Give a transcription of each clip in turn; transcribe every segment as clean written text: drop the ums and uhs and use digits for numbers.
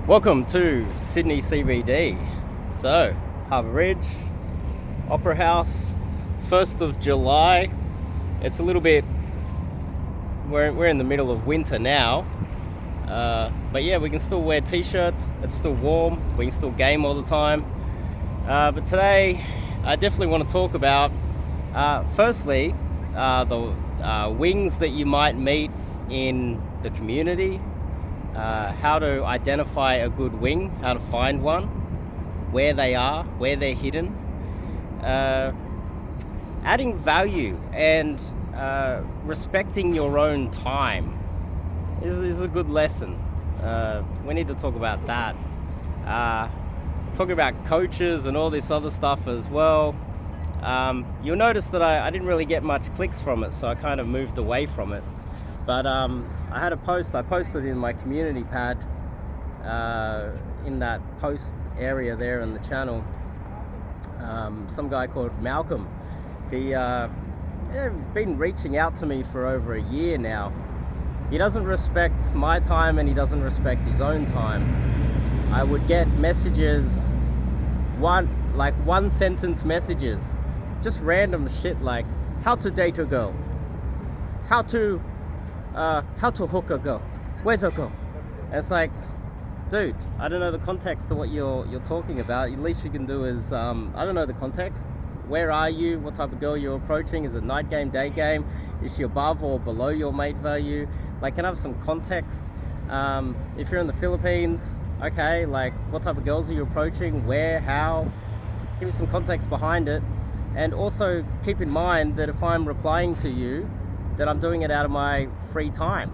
Welcome to Sydney CBD. So, Harbour Ridge, Opera House, 1st of July. It's a little bit, we're in the middle of winter now. But yeah, we can still wear t-shirts, it's still warm, we can still game all the time. But today, I definitely want to talk about, firstly, the wings that you might meet in the community. How to identify a good wing, how to find one, where they are, where they're hidden, adding value and respecting your own time is a good lesson. We need to talk about that. Talking about coaches and all this other stuff as well. You'll notice that I didn't really get much clicks from it, so I kind of moved away from it. But I had a post, I posted in my community pad, in that post area there in the channel. Some guy called Malcolm, he been reaching out to me for over a year now. He doesn't respect my time and he doesn't respect his own time. I would get messages, one sentence messages, just random shit like, how to date a girl, how to hook a girl, where's a girl? And it's like, dude, I don't know the context to what you're talking about. The least you can do is, I don't know the context. Where are you? What type of girl you're approaching? Is it night game, day game? Is she above or below your mate value? Like, can I have some context? If you're in the Philippines, okay, like, what type of girls are you approaching? Where, how? Give me some context behind it. And also keep in mind that if I'm replying to you, that I'm doing it out of my free time.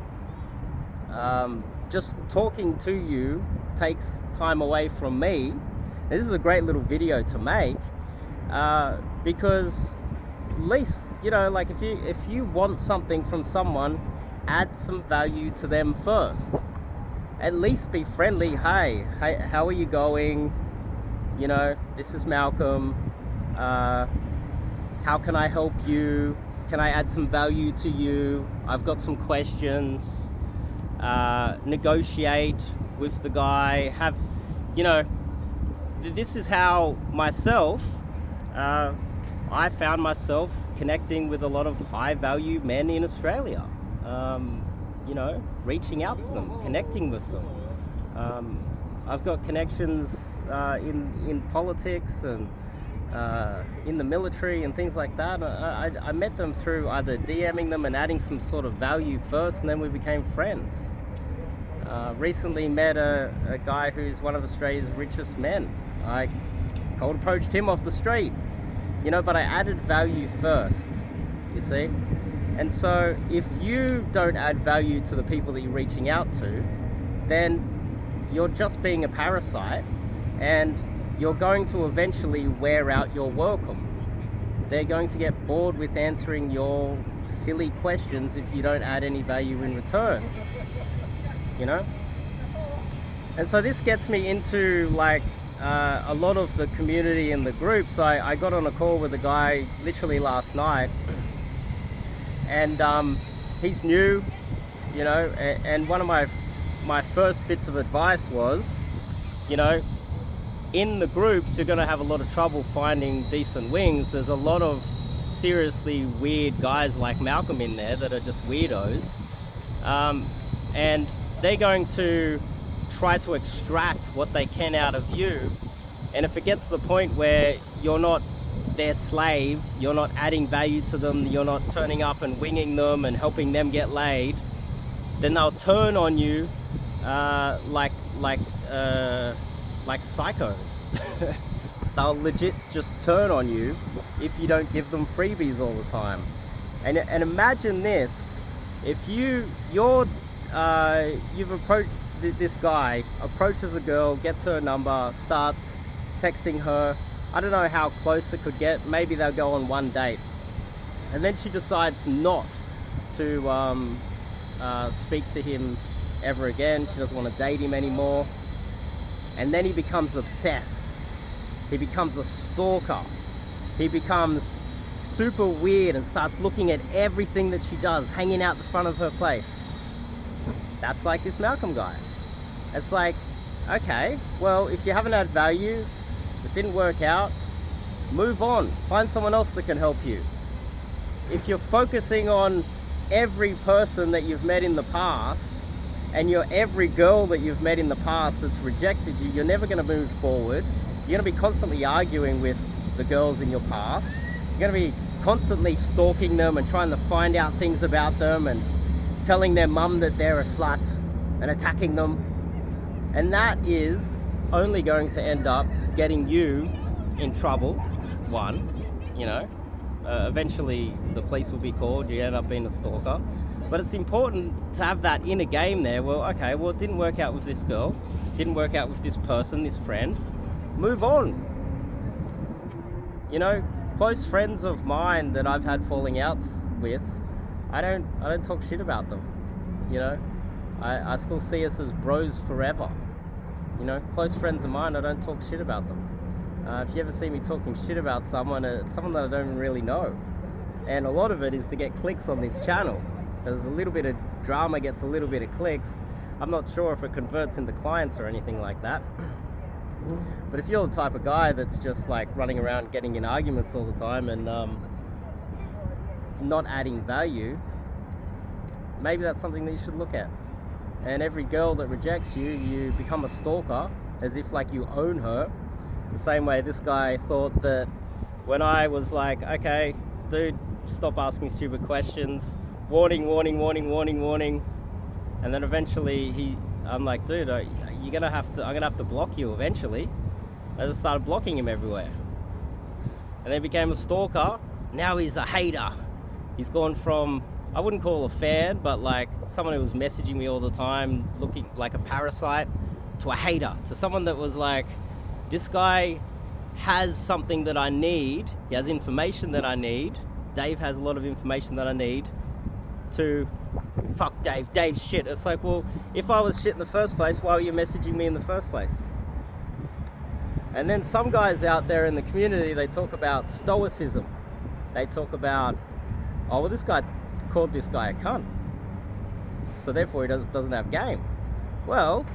Just talking to you takes time away from me. This is a great little video to make, because at least, like, if you want something from someone, add some value to them first. At least be friendly. Hey, how are you going? This is Malcolm. How can I help you? Can I add some value to you? I've got some questions. Negotiate with the guy. This is how I found myself connecting with a lot of high value men in Australia. Reaching out to them, connecting with them. I've got connections in politics and in the military and things like that. I met them through either DMing them and adding some sort of value first, and then we became friends. Recently met a guy who's one of Australia's richest men. I cold approached him off the street, but I added value first, you see. And so if you don't add value to the people that you're reaching out to, then you're just being a parasite, and you're going to eventually wear out your welcome. They're going to get bored with answering your silly questions if you don't add any value in return. And so this gets me into a lot of the community in the groups. I got on a call with a guy literally last night, and he's new, and one of my first bits of advice was, in the groups, you're going to have a lot of trouble finding decent wings. There's a lot of seriously weird guys like Malcolm in there that are just weirdos. And they're going to try to extract what they can out of you. And if it gets to the point where you're not their slave, you're not adding value to them, you're not turning up and winging them and helping them get laid, then they'll turn on you like psychos. They'll legit just turn on you if you don't give them freebies all the time. And imagine this: if you've approached this guy, approaches a girl, gets her number, starts texting her. I don't know how close it could get. Maybe they'll go on one date, and then she decides not to speak to him ever again. She doesn't want to date him anymore. And then he becomes obsessed. He becomes a stalker. He becomes super weird and starts looking at everything that she does, hanging out the front of her place. That's like this Malcolm guy. It's like, Okay, well, if you haven't had value, it didn't work out, move on. Find someone else that can help you. If you're focusing on every person that you've met in the past and every girl that you've met in the past that's rejected you, you're never going to move forward. You're going to be constantly arguing with the girls in your past. You're going to be constantly stalking them and trying to find out things about them and telling their mum that they're a slut and attacking them. And that is only going to end up getting you in trouble. One, eventually the police will be called, you end up being a stalker. But it's important to have that inner game there. Well, okay, it didn't work out with this girl, didn't work out with this person, this friend. Move on. Close friends of mine that I've had falling outs with, I don't talk shit about them. I still see us as bros forever. Close friends of mine, I don't talk shit about them. If you ever see me talking shit about someone, it's someone that I don't really know. And a lot of it is to get clicks on this channel. There's a little bit of drama, gets a little bit of clicks. I'm not sure if it converts into clients or anything like that. But if you're the type of guy that's just like running around getting in arguments all the time and not adding value, maybe that's something that you should look at. And every girl that rejects you, you become a stalker, as if like you own her. The same way this guy thought that when I was like, okay, dude, stop asking stupid questions, warning, warning, warning, warning, warning. And then eventually I'm like, dude, I'm gonna have to block you eventually. I just started blocking him everywhere. And then became a stalker. Now he's a hater. He's gone from, I wouldn't call a fan, but like someone who was messaging me all the time, looking like a parasite, to a hater, to someone that was like, this guy has something that I need. He has information that I need. Dave has a lot of information that I need to fuck Dave. Dave's shit. It's like, well, if I was shit in the first place, why were you messaging me in the first place? And then some guys out there in the community, they talk about stoicism. They talk about, oh, well, this guy called this guy a cunt, so therefore he doesn't have game. Well,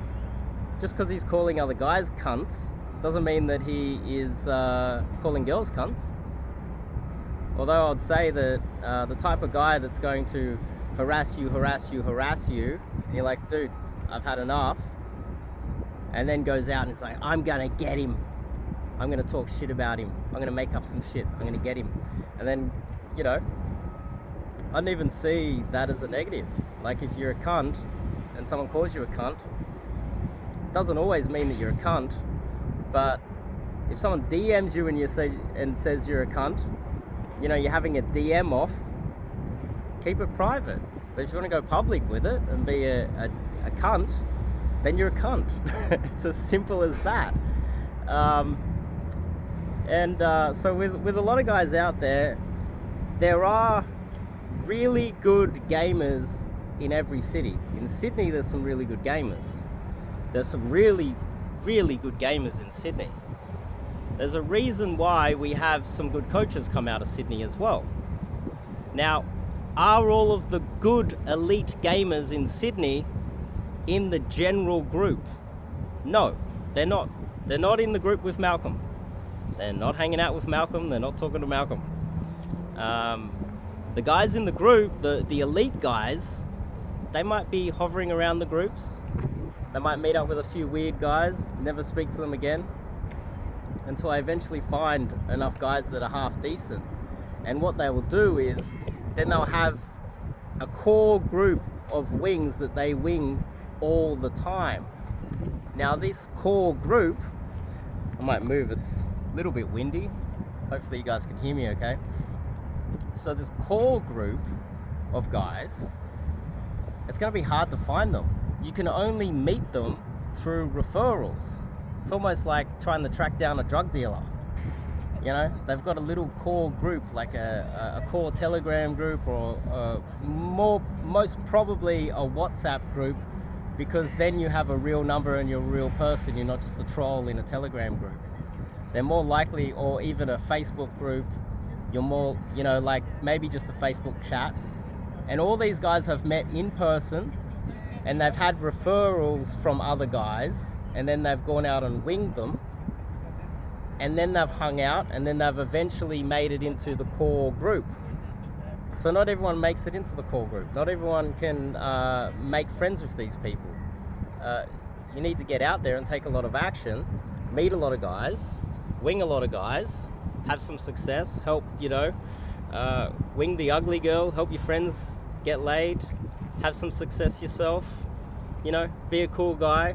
just because he's calling other guys cunts doesn't mean that he is calling girls cunts. Although I'd say that the type of guy that's going to harass you, and you're like, dude, I've had enough, and then goes out and is like, I'm gonna get him, I'm gonna talk shit about him, I'm gonna make up some shit, I'm gonna get him. And then, I don't even see that as a negative. Like, if you're a cunt and someone calls you a cunt, doesn't always mean that you're a cunt. But if someone DMs you and says you're a cunt, you're having a DM off, keep it private. But if you want to go public with it and be a cunt, then you're a cunt. It's as simple as that. So with a lot of guys out there, there are really good gamers in every city. In Sydney, there's some really good gamers. There's some really, really good gamers in Sydney. There's a reason why we have some good coaches come out of Sydney as well. Now, are all of the good elite gamers in Sydney in the general group? No, they're not. They're not in the group with Malcolm. They're not hanging out with Malcolm. They're not talking to Malcolm. The guys in the group, the elite guys, they might be hovering around the groups. They might meet up with a few weird guys, never speak to them again, until I eventually find enough guys that are half decent. And what they will do is, then they'll have a core group of wings that they wing all the time. Now this core group, I might move, it's a little bit windy. Hopefully you guys can hear me okay. So this core group of guys, it's going to be hard to find them. You can only meet them through referrals. It's almost like trying to track down a drug dealer. They've got a little core group, like a core Telegram group, or most probably a WhatsApp group, because then you have a real number and you're a real person. You're not just a troll in a Telegram group. They're more likely, or even a Facebook group. You're more, like maybe just a Facebook chat. And all these guys have met in person and they've had referrals from other guys, and then they've gone out and winged them, and then they've hung out, and then they've eventually made it into the core group. So not everyone makes it into the core group. Not everyone can make friends with these people. You need to get out there and take a lot of action, meet a lot of guys, wing a lot of guys, have some success, help, wing the ugly girl, help your friends get laid, have some success yourself, be a cool guy.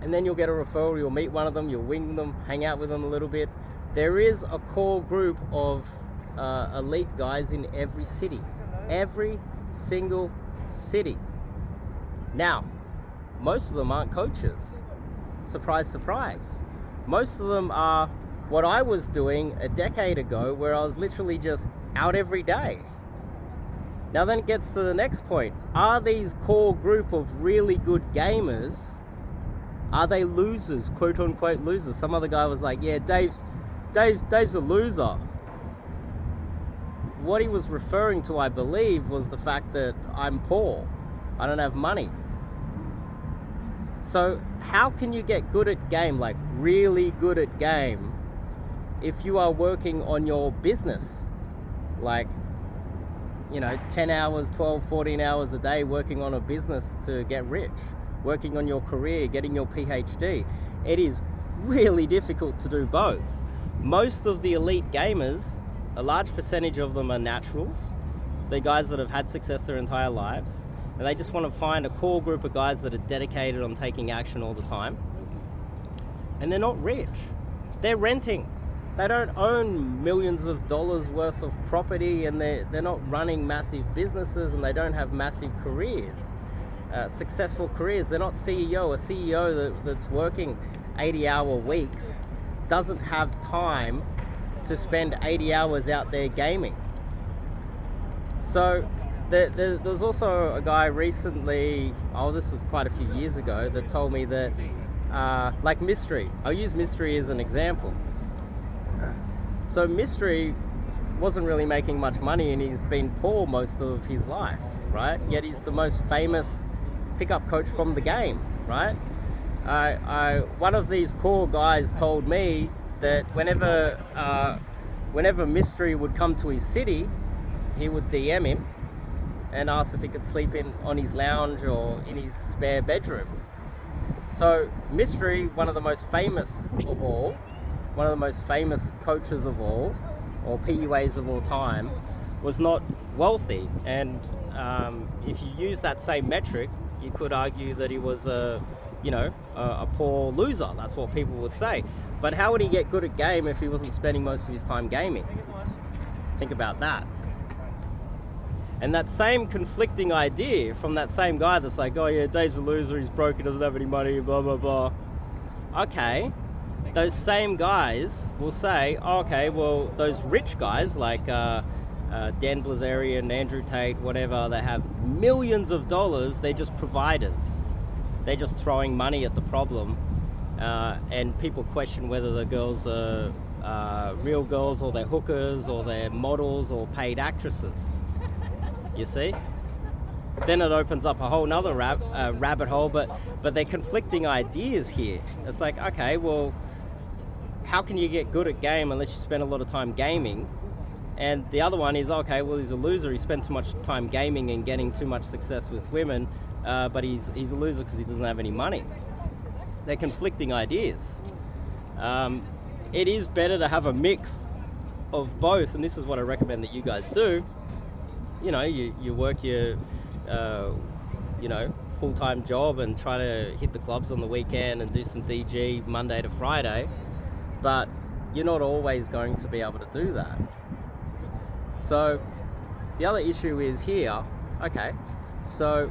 And then you'll get a referral, you'll meet one of them, you'll wing them, hang out with them a little bit. There is a core group of elite guys in every city. Every single city. Now, most of them aren't coaches. Surprise, surprise. Most of them are what I was doing a decade ago, where I was literally just out every day. Now then it gets to the next point. Are these core group of really good gamers, are they losers, quote unquote losers? Some other guy was like, yeah, Dave's a loser. What he was referring to, I believe, was the fact that I'm poor. I don't have money. So how can you get good at game, like really good at game, if you are working on your business? Like, 10 hours, 12, 14 hours a day working on a business to get rich, working on your career, getting your PhD. It is really difficult to do both. Most of the elite gamers, a large percentage of them are naturals. They're guys that have had success their entire lives, and they just want to find a core group of guys that are dedicated on taking action all the time. And they're not rich. They're renting. They don't own millions of dollars worth of property, and they're not running massive businesses, and they don't have massive careers, successful careers. They're not CEO. A CEO that's working 80-hour weeks doesn't have time to spend 80 hours out there gaming. So there's also a guy recently, this was quite a few years ago, that told me that, like Mystery, I'll use Mystery as an example. So Mystery wasn't really making much money, and he's been poor most of his life, right? Yet he's the most famous pickup coach from the game, right? One of these core guys told me that whenever Mystery would come to his city, he would DM him and ask if he could sleep on his lounge or in his spare bedroom. So Mystery, one of the most famous of all, one of the most famous coaches of all, or PUAs of all time, was not wealthy. And if you use that same metric, you could argue that he was a poor loser. That's what people would say. But how would he get good at game if he wasn't spending most of his time gaming? Think about that. And that same conflicting idea from that same guy that's like, oh yeah, Dave's a loser, he's broke, he doesn't have any money, blah, blah, blah. Okay, those same guys will say, oh, okay, well, those rich guys like Dan Blazarian, Andrew Tate, whatever, they have millions of dollars, they're just providers. They're just throwing money at the problem. And people question whether the girls are real girls, or they're hookers, or they're models, or paid actresses. You see? Then it opens up a whole nother rabbit hole, but they're conflicting ideas here. It's like, okay, well, how can you get good at game unless you spend a lot of time gaming? And the other one is, okay, well, he's a loser, he spent too much time gaming and getting too much success with women, but he's a loser because he doesn't have any money. They're conflicting ideas. It is better to have a mix of both, and this is what I recommend that you guys do. You work your full-time job and try to hit the clubs on the weekend and do some DG Monday to Friday, but you're not always going to be able to do that. So the other issue is here, okay, so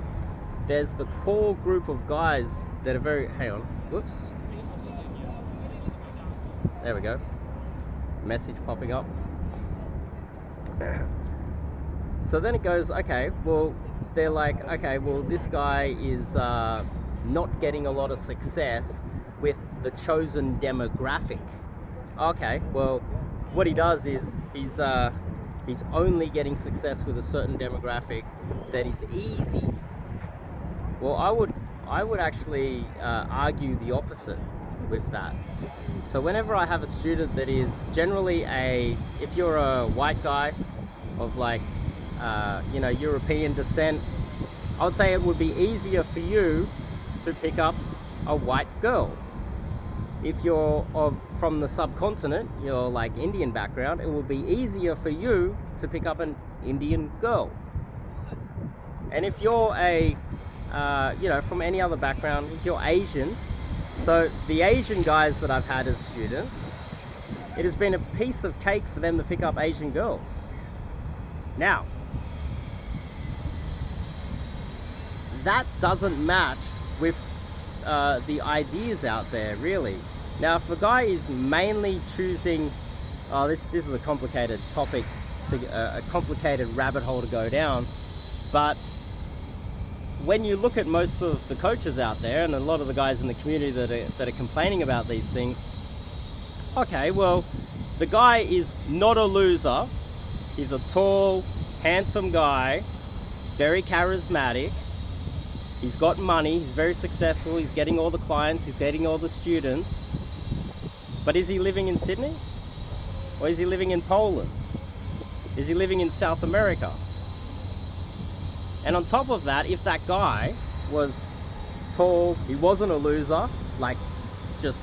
there's the core group of guys that are whoops, there we go, message popping up. So then it goes, okay, well, they're like, okay, well, this guy is not getting a lot of success with the chosen demographic. Okay, well, what he does is he's only getting success with a certain demographic that is easy Well, I would actually argue the opposite with that. So whenever I have a student that is generally if you're a white guy of like, European descent, I would say it would be easier for you to pick up a white girl. If you're from the subcontinent, you're like Indian background, it will be easier for you to pick up an Indian girl. And if you're from any other background, if you're Asian, so the Asian guys that I've had as students, it has been a piece of cake for them to pick up Asian girls. Now, that doesn't match with the ideas out there, really. Now, if a guy is mainly choosing, this is a complicated topic, a complicated rabbit hole to go down, but when you look at most of the coaches out there and a lot of the guys in the community that are complaining about these things, okay, well, the guy is not a loser. He's a tall, handsome guy, very charismatic. He's got money, he's very successful, he's getting all the clients, he's getting all the students. But is he living in Sydney? Or is he living in Poland? Is he living in South America? And on top of that, if that guy was tall, he wasn't a loser, like just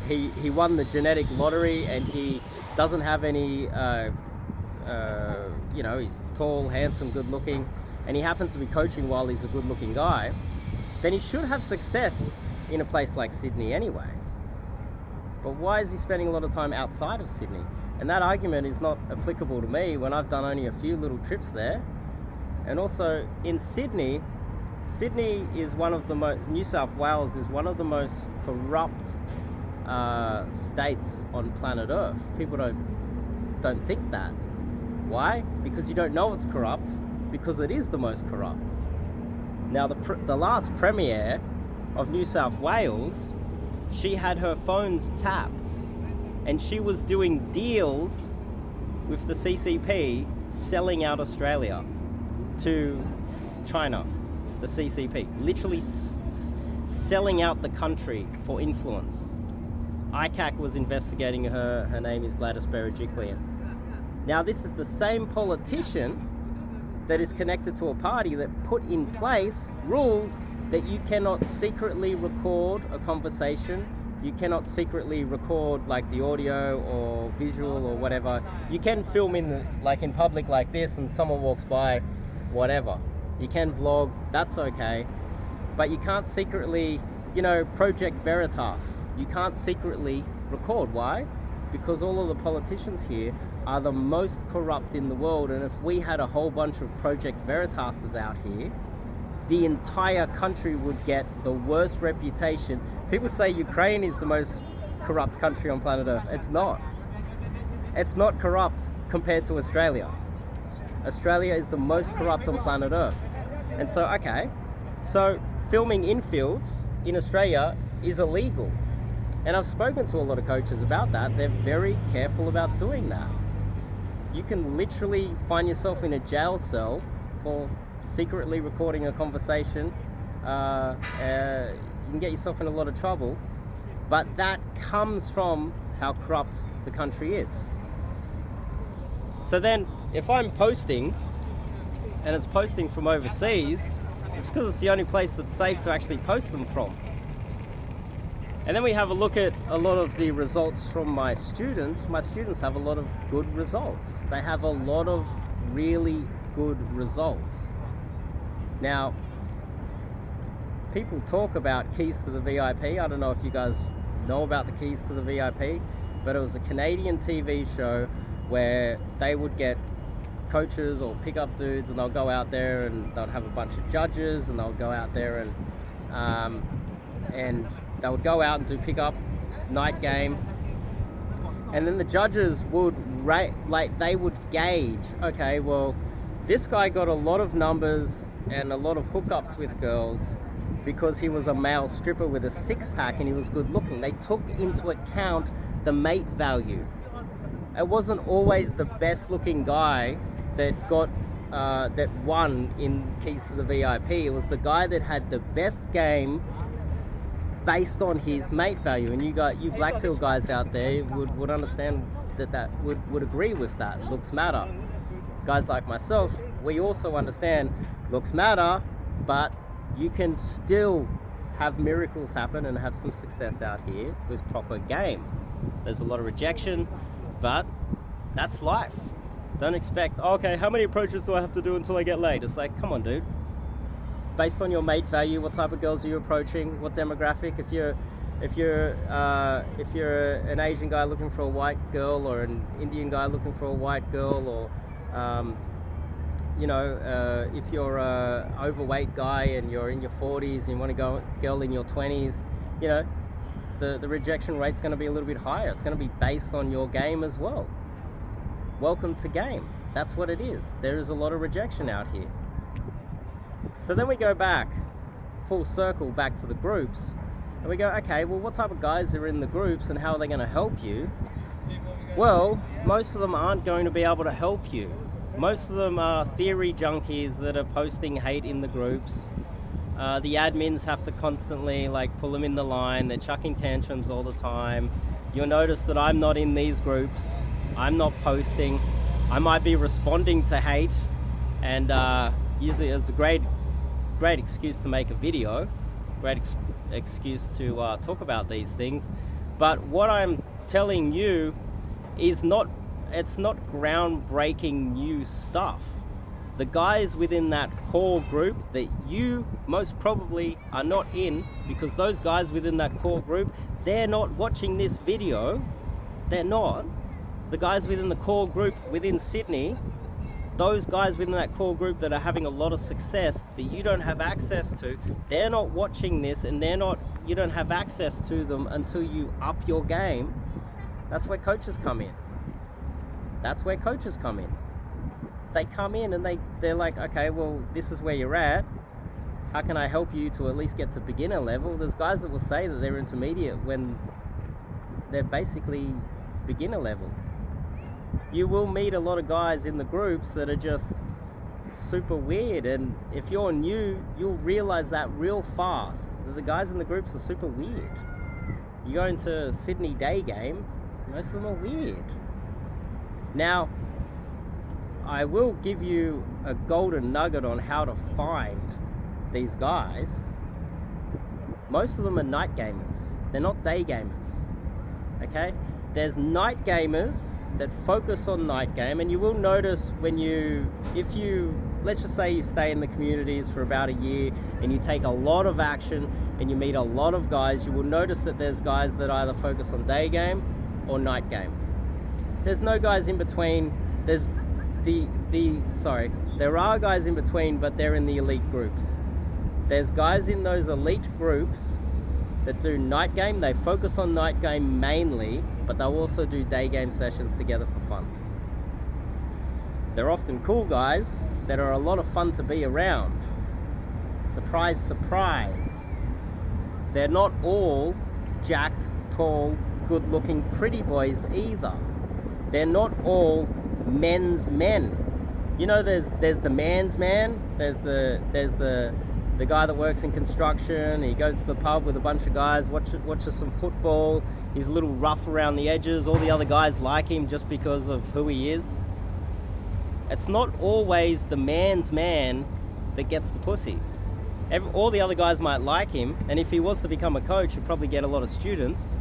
he won the genetic lottery and he doesn't have any, he's tall, handsome, good looking, and he happens to be coaching while he's a good looking guy, then he should have success in a place like Sydney anyway. But why is he spending a lot of time outside of Sydney? And that argument is not applicable to me when I've done only a few little trips there. And also in Sydney is one of the most, New South Wales is one of the most corrupt states on planet Earth. People don't think that. Why? Because you don't know it's corrupt, because it is the most corrupt. Now the last Premier of New South Wales, she had her phones tapped and she was doing deals with the CCP selling out Australia to China, the CCP, literally selling out the country for influence. ICAC was investigating her. Her name is Gladys Berejiklian. Now this is the same politician that is connected to a party that put in place rules that you cannot secretly record a conversation. You cannot secretly record like the audio or visual or whatever. You can film in public like this and someone walks by, whatever. You can vlog, that's okay. But you can't secretly, Project Veritas. You can't secretly record. Why? Because all of the politicians here are the most corrupt in the world, and if we had a whole bunch of Project Veritases out here, the entire country would get the worst reputation. People say Ukraine is the most corrupt country on planet Earth. It's not. It's not corrupt compared to Australia. Australia is the most corrupt on planet Earth. And so, so filming in fields in Australia is illegal. And I've spoken to a lot of coaches about that. They're very careful about doing that. You can literally find yourself in a jail cell for secretly recording a conversation. You can get yourself in a lot of trouble, but that comes from how corrupt the country is. So then if I'm posting and it's posting from overseas, it's because it's the only place that's safe to actually post them from. And then we have a look at a lot of the results from my students. My students have a lot of good results. They have a lot of really good results. Now, people talk about Keys to the VIP. I don't know if you guys know about the Keys to the VIP, but it was a Canadian TV show where they would get coaches or pickup dudes and they'll go out there and they'll have a bunch of judges and they'll go out there and they would go out and do pickup night game, and then the judges would they would gauge, okay, well, this guy got a lot of numbers and a lot of hookups with girls because he was a male stripper with a six-pack and he was good looking. They took into account the mate value. It wasn't always the best looking guy that got that won in Keys to the VIP. It was the guy that had the best game based on his mate value. And you black pill guys out there would understand that would agree with that. Looks matter. Guys like myself, we also understand looks matter, but you can still have miracles happen and have some success out here with proper game. There's a lot of rejection, but that's life. Don't expect, okay, how many approaches do I have to do until I get laid? It's like, come on, dude. Based on your mate value, what type of girls are you approaching? What demographic? If you're an Asian guy looking for a white girl, or an Indian guy looking for a white girl, or if you're a overweight guy and you're in your 40s and you want to go girl in your 20s, the rejection rate's going to be a little bit higher. It's going to be based on your game as well. Welcome to game. That's what it is. There is a lot of rejection out here. So then we go back, full circle, back to the groups, and we go, okay, well, what type of guys are in the groups and how are they going to help you? Well, most of them aren't going to be able to help you. Most of them are theory junkies that are posting hate in the groups. The admins have to constantly pull them in the line. They're chucking tantrums all the time. You'll notice that I'm not in these groups. I'm not posting. I might be responding to hate, and usually it's a great excuse to make a video, great excuse to talk about these things. But what I'm telling you is it's not groundbreaking new stuff. The guys within that core group that you most probably are not in, because those guys within that core group, they're not watching this video. They're not. The guys within the core group within Sydney, those guys within that core group that are having a lot of success that you don't have access to, they're not watching this, and you don't have access to them until you up your game. That's where coaches come in. They come in and they're like, okay, well, this is where you're at. How can I help you to at least get to beginner level? There's guys that will say that they're intermediate when they're basically beginner level. You will meet a lot of guys in the groups that are just super weird, and if you're new, you'll realize that real fast, that the guys in the groups are super weird. You go into Sydney day game, most of them are weird. Now, I will give you a golden nugget on how to find these guys. Most of them are night gamers. They're not day gamers. Okay? There's night gamers that focus on night game, and you will notice let's just say you stay in the communities for about a year and you take a lot of action and you meet a lot of guys, you will notice that there's guys that either focus on day game or night game. There's no guys in between. There are guys in between, but they're in the elite groups. There's guys in those elite groups that do night game. They focus on night game mainly, but they'll also do day game sessions together for fun. They're often cool guys that are a lot of fun to be around. Surprise, surprise. They're not all jacked, tall, good-looking, pretty boys either. They're not all men's men. There's the man's man. There's the guy that works in construction. He goes to the pub with a bunch of guys, watches some football. He's a little rough around the edges. All the other guys like him just because of who he is. It's not always the man's man that gets the pussy. All the other guys might like him, and if he was to become a coach, he'd probably get a lot of students,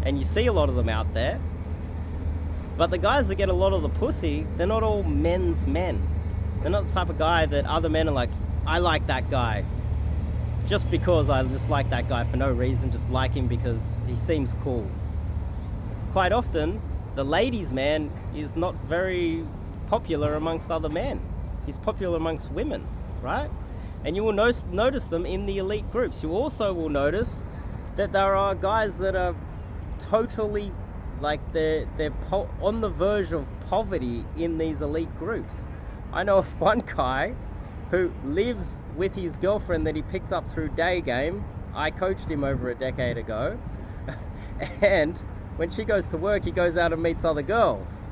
and you see a lot of them out there. But the guys that get a lot of the pussy, they're not all men's men. They're not the type of guy that other men are like, I like that guy. Just because I just like that guy for no reason, just like him because he seems cool. Quite often, the ladies' man is not very popular amongst other men. He's popular amongst women, right? And you will notice them in the elite groups. You also will notice that there are guys that are totally they're on the verge of poverty in these elite groups. I know of one guy who lives with his girlfriend that he picked up through day game. I coached him over a decade ago. And when she goes to work, he goes out and meets other girls.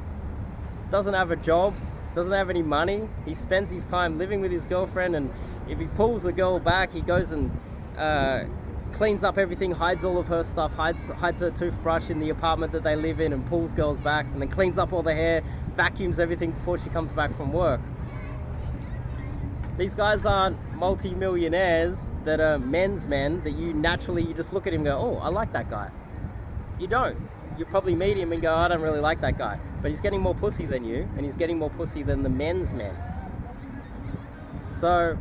Doesn't have a job, doesn't have any money. He spends his time living with his girlfriend, and if he pulls the girl back, he goes and cleans up everything, hides all of her stuff, hides her toothbrush in the apartment that they live in, and pulls girls back, and then cleans up all the hair, vacuums everything before she comes back from work. These guys aren't multi-millionaires that are men's men that you just look at him and go, oh, I like that guy. You don't. You probably meet him and go, I don't really like that guy. But he's getting more pussy than you, and he's getting more pussy than the men's men. So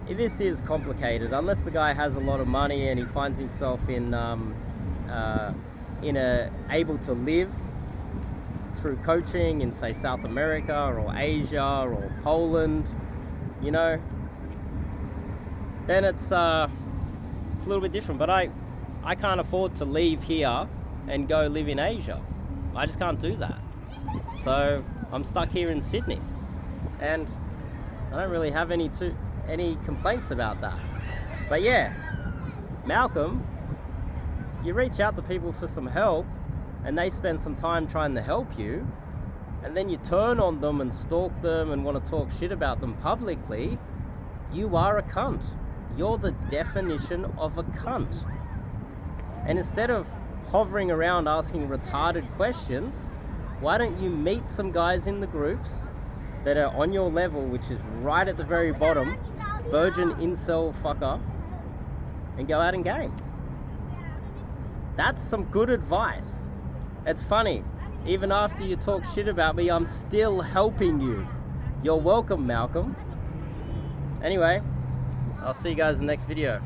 this is complicated. Unless the guy has a lot of money and he finds himself able to live through coaching in, say, South America or Asia or Poland, you know, then it's a little bit different. But I can't afford to leave here and go live in Asia. I just can't do that. So I'm stuck here in Sydney, and I don't really have any complaints about that. But yeah, Malcolm, you reach out to people for some help, and they spend some time trying to help you, and then you turn on them and stalk them and want to talk shit about them publicly. You are a cunt. You're the definition of a cunt. And instead of hovering around asking retarded questions, why don't you meet some guys in the groups that are on your level, which is right at the very bottom, virgin incel fucker, and go out and game. That's some good advice. It's funny, even after you talk shit about me, I'm still helping you. You're welcome, Malcolm. Anyway, I'll see you guys in the next video.